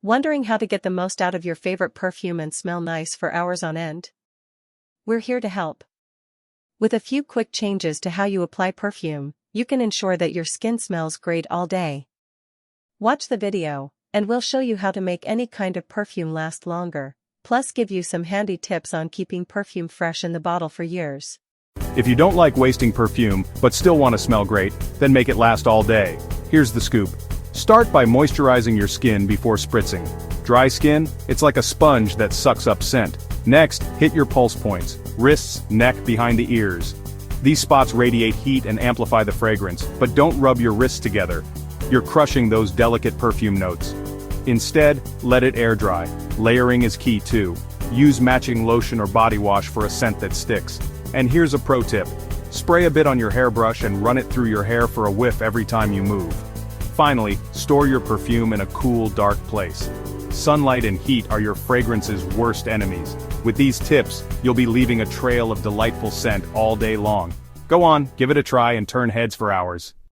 Wondering how to get the most out of your favorite perfume and smell nice for hours on end? We're here to help. With a few quick changes to how you apply perfume, you can ensure that your skin smells great all day. Watch the video, and we'll show you how to make any kind of perfume last longer, plus give you some handy tips on keeping perfume fresh in the bottle for years. If you don't like wasting perfume, but still want to smell great, then make it last all day. Here's the scoop. Start by moisturizing your skin before spritzing. Dry skin? It's like a sponge that sucks up scent. Next, hit your pulse points, wrists, neck, behind the ears. These spots radiate heat and amplify the fragrance, but don't rub your wrists together. You're crushing those delicate perfume notes. Instead, let it air dry. Layering is key too. Use matching lotion or body wash for a scent that sticks. And here's a pro tip. Spray a bit on your hairbrush and run it through your hair for a whiff every time you move. Finally, store your perfume in a cool, dark place. Sunlight and heat are your fragrance's worst enemies. With these tips, you'll be leaving a trail of delightful scent all day long. Go on, give it a try and turn heads for hours.